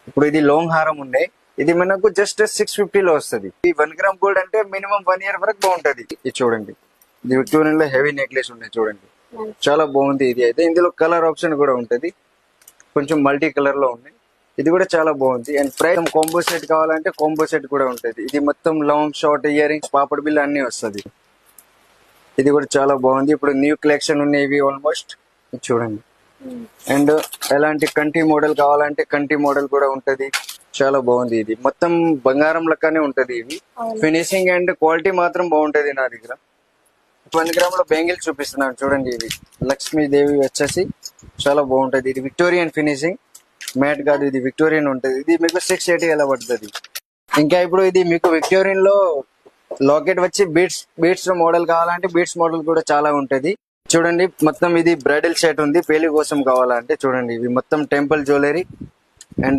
ఇప్పుడు ఇది లాంగ్ హారం ఉండే, ఇది మనకు జస్ట్ 650 వస్తుంది. ఈ 1 గ్రామ్ గోల్డ్ అంటే మినిమం 1 ఇయర్ వరకు బాగుంటది. ఇది చూడండి, ఇది విక్టోరియన్ లో హెవీ నెక్లెస్ ఉన్నాయి చూడండి, చాలా బాగుంది. ఇది అయితే ఇందులో కలర్ ఆప్షన్ కూడా ఉంటది, కొంచెం మల్టీ కలర్ లో ఉంది. ఇది కూడా చాలా బాగుంది. అండ్ ప్రైస్ కాంబో సెట్ కావాలంటే కాంబో సెట్ కూడా ఉంటది. ఇది మొత్తం long short ear rings papad bill అన్ని వస్తుంది. ఇది కూడా చాలా బాగుంది. ఇప్పుడు న్యూ కలెక్షన్ ఉన్నాయి ఇవి ఆల్మోస్ట్, చూడండి. అండ్ ఎలాంటి కంటి మోడల్ కావాలంటే కంటి మోడల్ కూడా ఉంటది, చాలా బాగుంది. ఇది మొత్తం బంగారం లెక్కనే ఉంటది. ఇవి ఫినిషింగ్ అండ్ క్వాలిటీ మాత్రం బాగుంటది. నా దగ్గర 1 గ్రామ్ లో బెంగిల్స్ చూపిస్తున్నాను చూడండి. ఇవి లక్ష్మీదేవి వచ్చేసి చాలా బాగుంటది. ఇది విక్టోరియన్ ఫినిషింగ్, మ్యాట్ కాదు, ఇది విక్టోరియన్ ఉంటది. ఇది మీకు 680 ఎలా పడుతుంది. ఇంకా ఇప్పుడు ఇది మీకు విక్టోరియన్ లో లాకెట్ వచ్చి బీట్స్ మోడల్ కావాలంటే బీట్స్ మోడల్ కూడా చాలా ఉంటది. చూడండి మొత్తం ఇది బ్రైడల్ సెట్ ఉంది, పెళ్లి కోసం కావాలంటే చూడండి. ఇవి మొత్తం టెంపుల్ జ్యువెలరీ